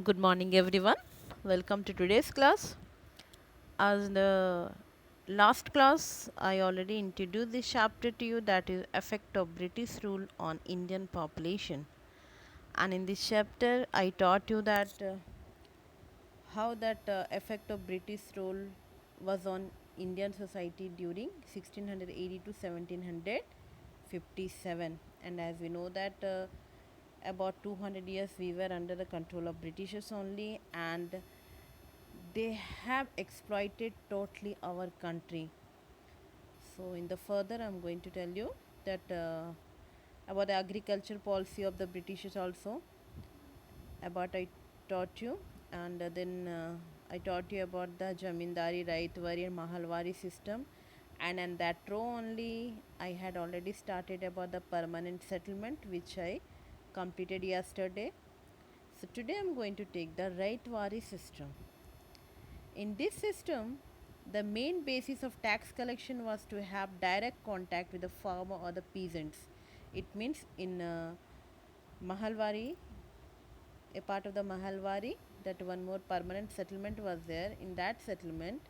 Good morning, everyone. Welcome to today's class. As the last class, I already introduced this chapter to you, that is effect of British rule on Indian population. And in this chapter, I taught you that how that effect of British rule was on Indian society during 1680 to 1757. And as we know that about 200 years we were under the control of Britishers only, and they have exploited totally our country. So in the further, I'm going to tell you that about the agriculture policy of the Britishers also. About I taught you, and then I taught you about the Jamindari, Raitwari, and Mahalwari system. And in that row only, I had already started about the permanent settlement, which I completed yesterday. So today I'm going to take the Raitwari system. In this system, the main basis of tax collection was to have direct contact with the farmer or the peasants. It means in Mahalwari, a part of the Mahalwari, that one more permanent settlement was there. In that settlement,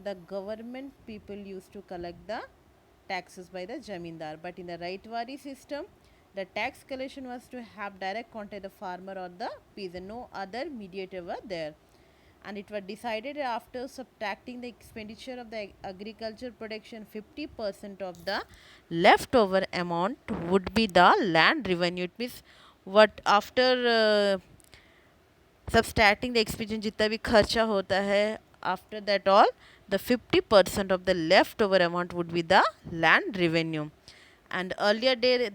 the government people used to collect the taxes by the Jamindar. But in the Raitwari system, the tax collection was to have direct contact with the farmer or the peasant. No other mediator were there, and it was decided after subtracting the expenditure of the agriculture production, 50% of the leftover amount would be the land revenue. It means what after subtracting the expenditure जितना भी खर्चा होता है, after that all the 50% of the leftover amount would be the land revenue. And earlier day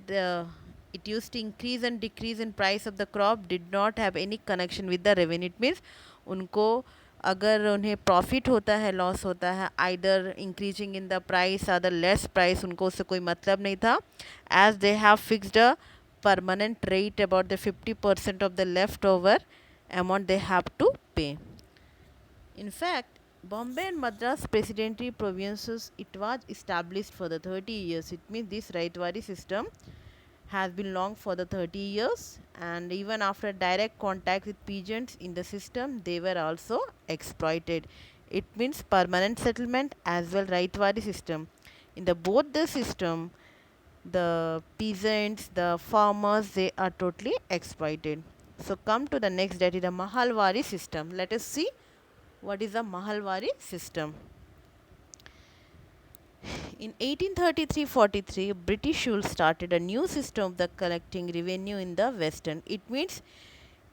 it used to increase and decrease in price of the crop did not have any connection with the revenue. It means उनको अगर उन्हें profit होता है loss होता है, either increasing in the price other less price, उनको उससे कोई मतलब नहीं था, as they have fixed a permanent rate about the 50% of the leftover amount they have to pay. In fact, Bombay and Madras Presidency provinces, it was established for the 30 years. It means this Raitwari system has been long for the 30 years, and even after direct contact with peasants in the system, they were also exploited. It means permanent settlement as well Raitwari system. In the both the system, the peasants, the farmers, they are totally exploited. So come to the next, that is the Mahalwari system. Let us see what is the Mahalwari system. In 1833-43, British rule started a new system of the collecting revenue in the western. It means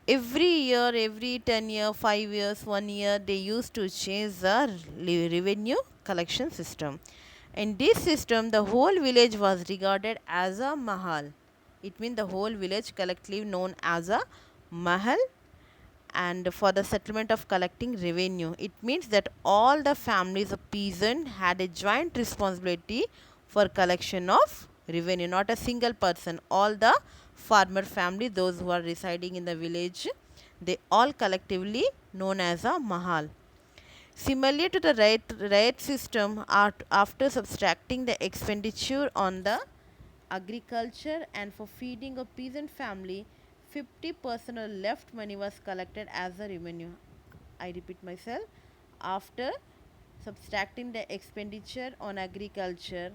every year, every 10 years, 5 years, 1 year, they used to change the revenue collection system. In this system, the whole village was regarded as a mahal. It means the whole village collectively known as a mahal, and for the settlement of collecting revenue. It means that all the families of peasants had a joint responsibility for collection of revenue, not a single person. All the farmer family, those who are residing in the village, they all collectively known as a mahal. Similarly to the rate system, after subtracting the expenditure on the agriculture and for feeding a peasant family, 50% of left money was collected as a revenue. I repeat myself, after subtracting the expenditure on agriculture,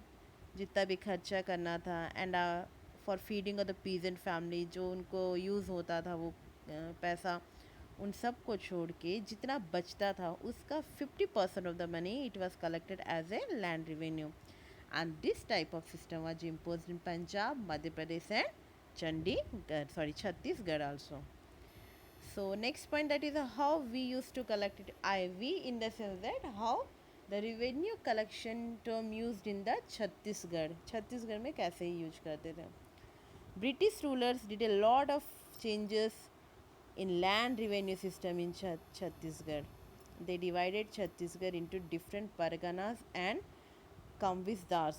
जितना भी खर्चा करना था, and for feeding of the peasant family, जो उनको use होता था वो पैसा, उन सब को छोड़ के जितना बचता था उसका 50% of the money it was collected as a land revenue. And this type of system was imposed in Punjab, Madhya Pradesh and Chhattisgarh also. So next point, that is how we used to collect it. We in the sense that how the revenue collection term used in the Chhattisgarh. Chhattisgarh में कैसे use करते थे? British rulers did a lot of changes in land revenue system in Chhattisgarh. They divided Chhattisgarh into different parganas and कम्विसदार्स.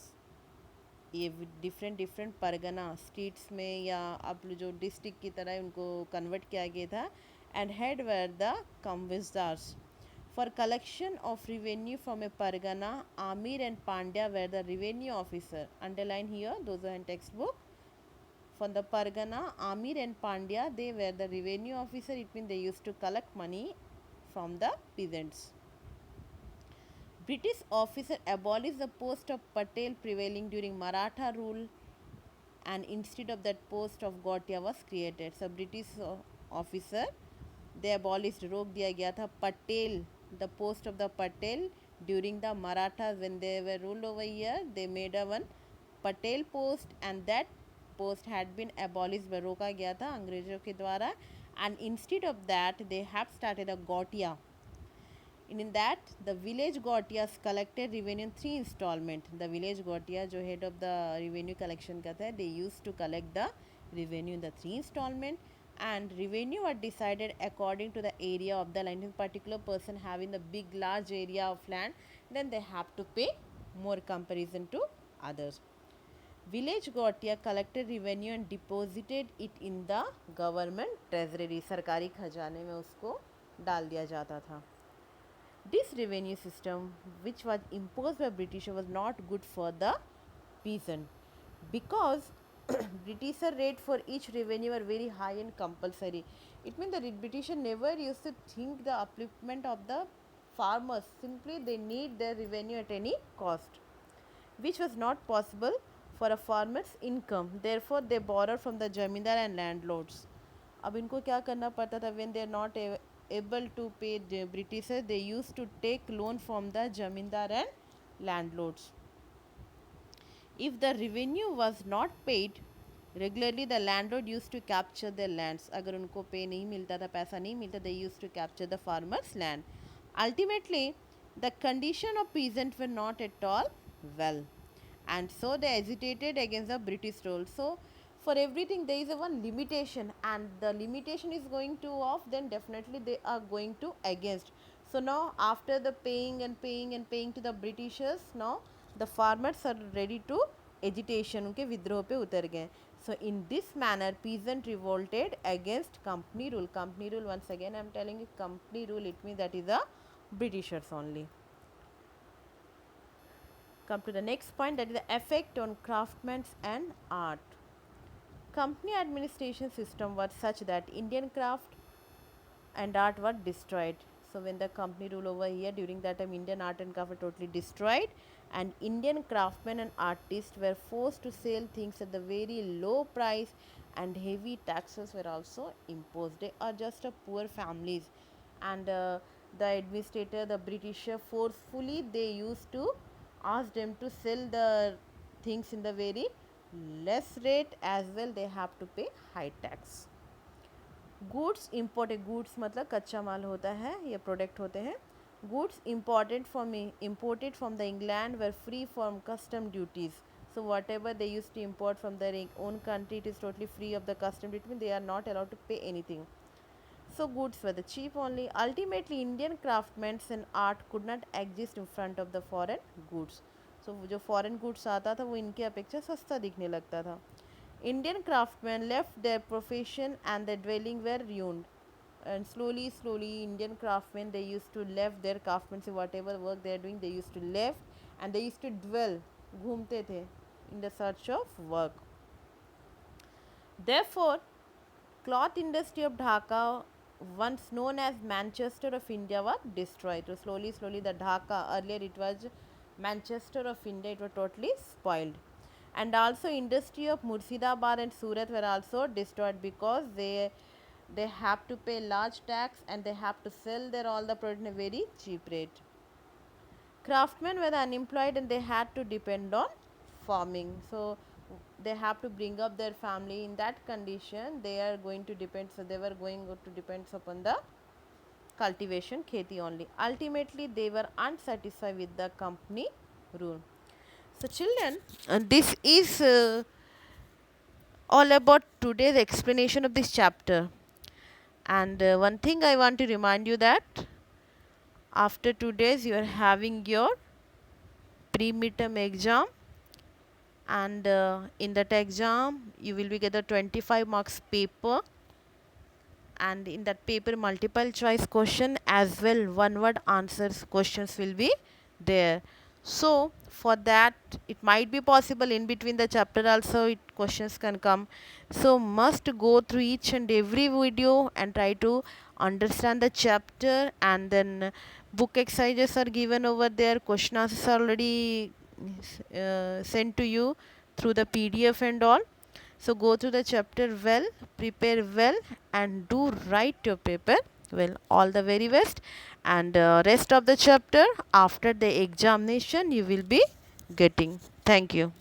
ये different different Pargana states में या आप जो district की तरह उनको कन्वर्ट किया गया था, and head were the kamavisdars. For collection of revenue from a pargana, amir and Pandya were the revenue officer. Underline here those are in text book. from the Pargana, Amir and Pandya, they were the revenue officer. It means they used to collect money from the peasants. British officer abolished the post of Patel prevailing during Maratha rule, and instead of that post of Gautia was created. So British officer, they abolished, रोक दिया गया था Patel, the post of the Patel during the Marathas when they were ruled over here. They made a one Patel post, and that post had been abolished by, रोका गया था अंग्रेजों के द्वारा, and instead of that they have started a Gautia. In that, the village Gautias collected revenue in 3 installment. The village Gautia, जो head of the revenue collection करता है, they used to collect the revenue in the 3 installment, and revenue were decided according to the area of the land. In particular person having the big large area of land, then they have to pay more comparison to others. Village Gautia collected revenue and deposited it in the government treasury. सरकारी खजाने में उसको डाल दिया जाता था. This revenue system, which was imposed by British, was not good for the peasant, because British rate for each revenue were very high and compulsory. It means the British never used to think the upliftment of the farmers. Simply they need their revenue at any cost, which was not possible for a farmer's income. Therefore, they borrowed from the jamindar and landlords. अब इनको क्या करना पड़ता था? When they are not able to pay the Britishers, they used to take loan from the jamindar and landlords. If the revenue was not paid regularly, the landlord used to capture their lands. अगर उनको पे नहीं मिलता था, पैसा नहीं मिलता, they used to capture the farmers' land. Ultimately, the condition of peasants were not at all well, and so they hesitated against the British rule. So for everything there is a one limitation, and the limitation is going to off, then definitely they are going to against. So now after the paying and paying and paying to the Britishers, now the farmers are ready to agitation, उनके विद्रोह पे उतर गए. So in this manner peasant revolted against company rule. Company rule, once again I am telling you, company rule, it means that is the Britishers only. Come to the next point, that is the effect on craftsmen and art. Company administration system was such that Indian craft and art were destroyed. So when the company rule over here, during that time Indian art and craft were totally destroyed, and Indian craftsmen and artists were forced to sell things at the very low price, and heavy taxes were also imposed. They are just a poor families, and the administrator, the Britisher, forcefully they used to ask them to sell the things in the very less rate, as well they have to pay high tax. Goods imported, goods मतलब कच्चा माल होता है, ये product होते हैं. Goods imported from the England were free from custom duties. So whatever they used to import from their own country, it is totally free of the custom duty. They are not allowed to pay anything. So goods were the cheap only. Ultimately Indian craftsmen and art could not exist in front of the foreign goods. So जो foreign goods आता था वो इनके अपेक्षा सस्ता दिखने लगता था. Indian craftsmen left their profession and their dwelling were ruined. And slowly Indian craftsmen, they used to left their craftsmanship, whatever work they are doing, they used to left, and they used to dwell, घूमते थे, in the search of work. Therefore, cloth industry of Dhaka, once known as Manchester of India, was destroyed. So slowly the Dhaka, earlier it was Manchester of India, it was totally spoiled. And also industry of Murshidabad and Surat were also destroyed, because they have to pay large tax, and they have to sell their all the product in a very cheap rate. Craftsmen were unemployed, and they had to depend on farming. So they have to bring up their family. In that condition they are going to depend, so they were going to depend upon the cultivation, kheti only. Ultimately they were unsatisfied with the company rule. So children, this is all about today's explanation of this chapter. And one thing I want to remind you, that after 2 days you are having your pre-midterm exam, and in that exam you will be get the 25 marks paper, and in that paper multiple choice question as well one word answers questions will be there. So for that, it might be possible in between the chapter also questions can come. So must go through each and every video and try to understand the chapter, and then book exercises are given over there, question answers are already sent to you through the PDF and all. So go through the chapter well, prepare well, and do write your paper well. All the very best, and rest of the chapter after the examination you will be getting. Thank you.